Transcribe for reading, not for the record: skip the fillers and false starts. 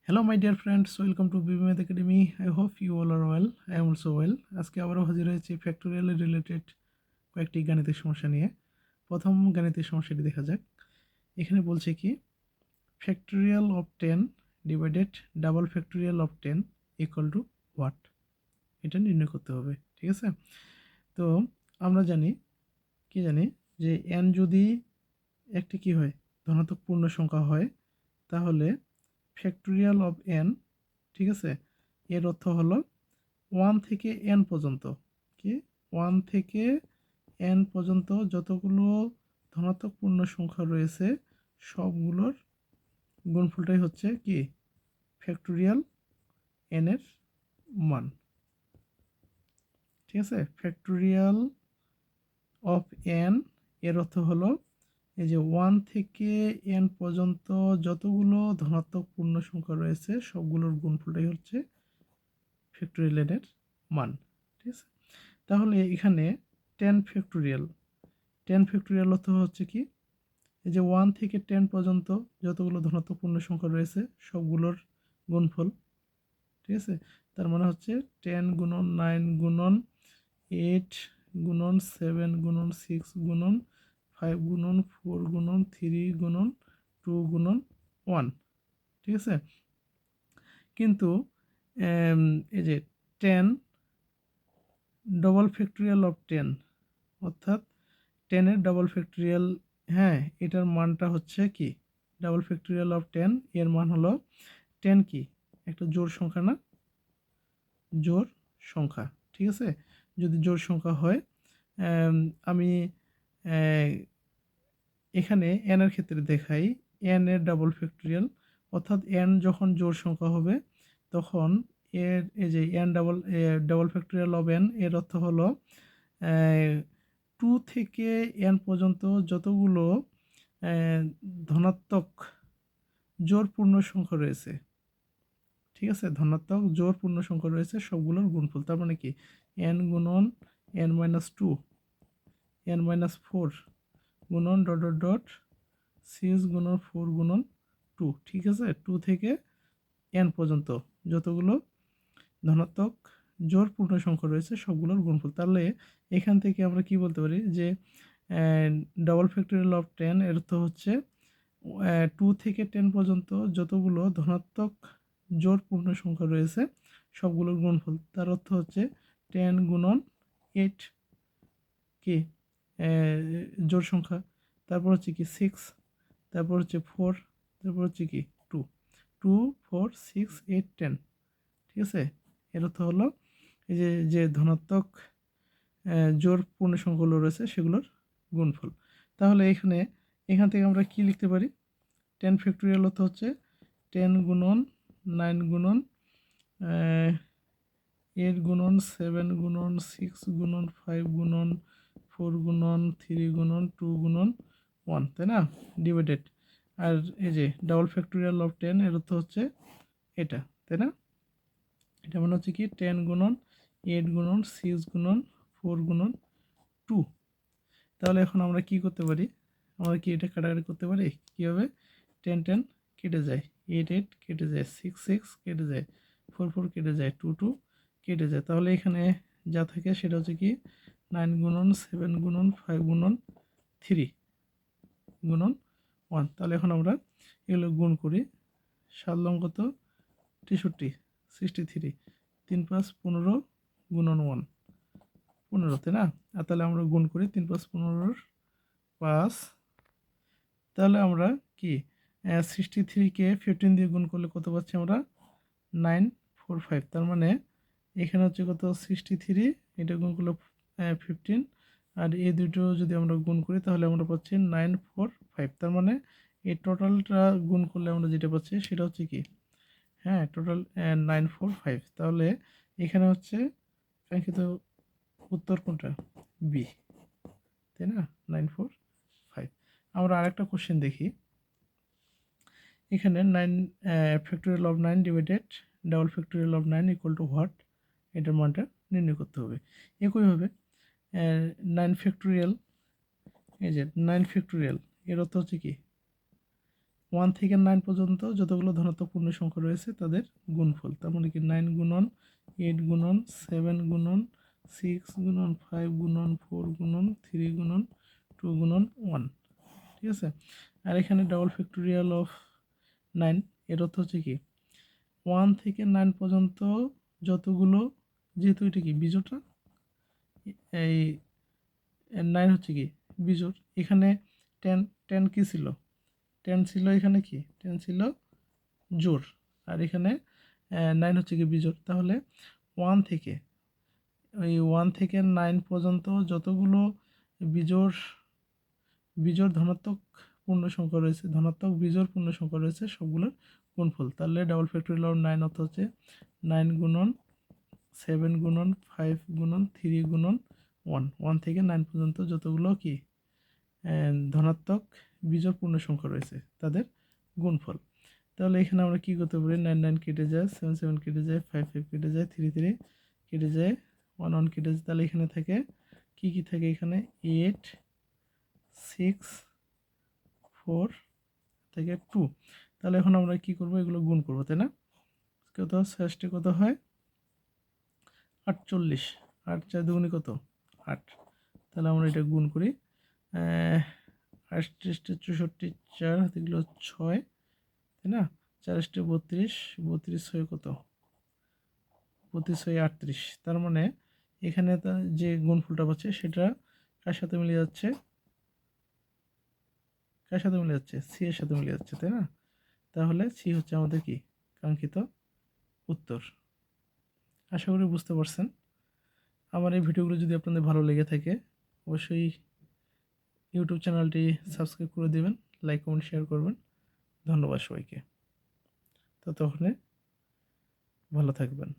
Hello my dear friends, welcome to BB Math Academy. I hope you all are well. I am also well. আজকে আবারও হাজির হয়েছি factorial related কয়েকটি গাণিতিক সমস্যা নিয়ে। প্রথম গাণিতিক সমস্যাটি দেখা যাক। এখানে বলছে কি factorial of 10 divided double factorial of 10 equal to what? এটা নির্ণয় করতে হবে, ঠিক আছে? তো আমরা জানি যে n যদি একটি কি হয় ধনাত্মক পূর্ণ সংখ্যা হয় তাহলে ফ্যাক্টোরিয়াল অফ n, ঠিক আছে, এর অর্থ হলো 1 থেকে n পর্যন্ত, কি 1 থেকে n পর্যন্ত যতগুলো ধনাত্মক পূর্ণ সংখ্যা রয়েছে সবগুলোর গুণফলটাই হচ্ছে কি ফ্যাক্টোরিয়াল n এর মান, ঠিক আছে? ফ্যাক্টোরিয়াল অফ n এর অর্থ হলো এই যে 1 থেকে n পর্যন্ত যতগুলো ধনাত্মক পূর্ণ সংখ্যা রয়েছে সবগুলোর গুণফলটাই হচ্ছে ফ্যাক্টোরিয়াল n এর মান, ঠিক আছে? তাহলে এখানে 10 ফ্যাক্টোরিয়াল অর্থ হচ্ছে কি এই যে 1 থেকে 10 পর্যন্ত যতগুলো ধনাত্মক পূর্ণ সংখ্যা রয়েছে সবগুলোর গুণফল, ঠিক আছে? তার মানে হচ্ছে 10 গুণন 9 গুণন 8 গুণন 7 গুণন 6 গুণন 5 গুণন 4 গুণন 3 গুণন 2 গুণন 1, ঠিক আছে? কিন্তু এই যে 10 ডবল ফ্যাক্টোরিয়াল অফ 10 অর্থাৎ 10 এর ডবল ফ্যাক্টোরিয়াল, হ্যাঁ এটার মানটা হচ্ছে কি ডাবল ফ্যাক্টোরিয়াল অফ 10 এর মান হলো 10 কি একটা জোড় সংখ্যা না, জোড় সংখ্যা, ঠিক আছে? যদি জোড় সংখ্যা হয় আমি এখানে n এর ক্ষেত্রে দেখাই n এর ডাবল ফ্যাক্টোরিয়াল, অর্থাৎ n যখন জোড় সংখ্যা হবে তখন এর এই যে n double factorial of n এর অর্থ হলো 2 থেকে n পর্যন্ত যতগুলো ধনাত্মক জোড় পূর্ণ সংখ্যা রয়েছে, ঠিক আছে, ধনাত্মক জোড় পূর্ণ সংখ্যা রয়েছে সবগুলোর গুণফল। তার মানে কি n গুণন n মাইনাস 2 n মাইনাস 4 গুণন ডট ডট ডট 6 গুণন 4 গুণন 2, ঠিক আছে? 2 থেকে n পর্যন্ত যতগুলো ধনাত্মক জোড় পূর্ণ সংখ্যা রয়েছে সবগুলোর গুণফল। তাহলে এখান থেকে আমরা কি বলতে পারি যে ডাবল ফ্যাক্টোরিয়াল অফ 10 এর অর্থ হচ্ছে 2 থেকে 10 পর্যন্ত যতগুলো ধনাত্মক জোড় পূর্ণ সংখ্যা রয়েছে সবগুলোর গুণফল। তার অর্থ হচ্ছে 10 গুণন 8 কি জোড় সংখ্যা, তারপর হচ্ছে কি 6, তারপর হচ্ছে 4, তারপর হচ্ছে কি 2, 2 4 6 8 10, ঠিক আছে? এর অর্থ হলো এই যে ধনাত্মক জোড় পূর্ণ সংখ্যাগুলো রয়েছে সেগুলোর গুণফল। তাহলে এখান থেকে আমরা কি লিখতে পারি? 10 ফ্যাক্টোরিয়াল অর্থ হচ্ছে 10 গুণন 9 গুণন 8 গুণন 7 গুণন 6 গুণন 5 গুণন 4 গুণন 3 গুণন 2 গুণন 1, তাই না? ডিভাইডেড, আর এই যে ডাবল ফ্যাক্টোরিয়াল অফ 10 এর অর্থ হচ্ছে এটা, তাই না? এটা মানে হচ্ছে কি 10 গুণন 8 গুণন 6 গুণন 4 গুণন 2। তাহলে এখন আমরা কি করতে পারি? আমরা কি এটা কাটাকাটি করতে পারি? কীভাবে? 10 10 কেটে যায়, 8 8 কেটে যায়, 6 6 কেটে যায়, 4 4 কেটে যায়, 2 2 কেটে যায়। তাহলে এখানে যা থাকে সেটা হচ্ছে কি 9 গুণন 7 গুণন 5 গুণন 3 গুণন 1। তাহলে এখন আমরা এগুলো গুণ করি। 7 লং কত? 63, 63, 3 5 15 গুণন 1, 15, তাই না? আর তাহলে আমরা গুণ করি 3 5 15 5, তাহলে আমরা কি 63কে 15 দিয়ে গুণ করলে কত পাচ্ছি আমরা? 945। তার মানে এখানে হচ্ছে কত 63, এটা গুণ করলে 15, আর এই দুটো যদি আমরা গুণ করি তাহলে আমরা পাচ্ছি 945। তার মানে এই টোটালটা গুণ করলে আমরা যেটা পাচ্ছি সেটা হচ্ছে কি, হ্যাঁ টোটাল 945। তাহলে এখানে হচ্ছে কাঙ্ক্ষিত উত্তর কোনটা? বি, তাই না? 945। আমরা আরেকটা কোশ্চেন দেখি। এখানে 9 factorial of 9 divided double factorial of 9 equal to what? এটার মানটা নির্ণয় করতে হবে। একইভাবে 9 ফ্যাক্টোরিয়াল, এই যে 9 ফ্যাক্টোরিয়াল এর অর্থ হচ্ছে কি 1 থেকে 9 পর্যন্ত যতগুলো ধনাত্মক পূর্ণ সংখ্যা রয়েছে তাদের গুণফল। তার মানে কি 9 গুণন 8 গুণন 7 গুণন 6 গুণন 5 গুণন 4 গুণন 3 গুণন 2 গুণন 1। ঠিক আছে। আর এখানে ডাবল ফ্যাক্টোরিয়াল অফ 9 এর অর্থ হচ্ছে কি 1 থেকে 9 পর্যন্ত যতগুলো, যেহেতু এটা কি বিজোড়টা, এই 9 হচ্ছে কি বিজোড়, এখানে 10 10 কি ছিল, 10 ছিল এখানে কি 10 ছিল জোড়, আর এখানে 9 হচ্ছে কি বিজোড়। তাহলে 1 থেকে 9 পর্যন্ত যতগুলো বিজোড় বিজোড় ধনাত্মক পূর্ণ সংখ্যা রয়েছে, ধনাত্মক বিজোড় পূর্ণ সংখ্যা রয়েছে সবগুলোর গুণফল। তাহলে ডাবল ফ্যাক্টোরিয়াল অফ 9 অর্থ হচ্ছে 9 গুণন 7 গুণন 5 গুণন 3 গুণন 1। 1 থেকে 9 পর্যন্ত যতগুলো কি ধনাত্মক বিজোড় পূর্ণ সংখ্যা রয়েছে তাদের গুণফল। তাহলে এখানে আমরা কি করতে পারি, 9 9 কেটে যায়, 7 7 কেটে যায়, 5 5 কেটে যায়, 3 3 কেটে যায়, 1 1 কেটে যায়। তাহলে এখানে থাকে কি কি থাকে, এখানে 8 6 4 থেকে 2। তাহলে এখন আমরা কি করব, এগুলো গুণ করব, তাই না? কত শেষে কত হয় 48, 8 4 দুগুণে কত 8। তাহলে আমরা এটা গুণ করি, 38 64 4 হাতে গেলো 6, তাই না? 4 32 32 6 কত 32 6 38। তার মানে এখানে যে গুণফলটা পাচ্ছে সেটা কার সাথে মিলে যাচ্ছে, কার সাথে মিলে যাচ্ছে, সি এর সাথে মিলে যাচ্ছে, তাই না? তাহলে সি হচ্ছে আমাদের কি কাঙ্ক্ষিত উত্তর। আশা করি বুঝতে পারছেন। আমার এই ভিডিওগুলো যদি আপনাদের ভালো লেগে থাকে অবশ্যই ইউটিউব চ্যানেলটি সাবস্ক্রাইব করে দেবেন, লাইক কমেন্ট শেয়ার করবেন। ধন্যবাদ সবাইকে। ততক্ষণে ভালো থাকবেন।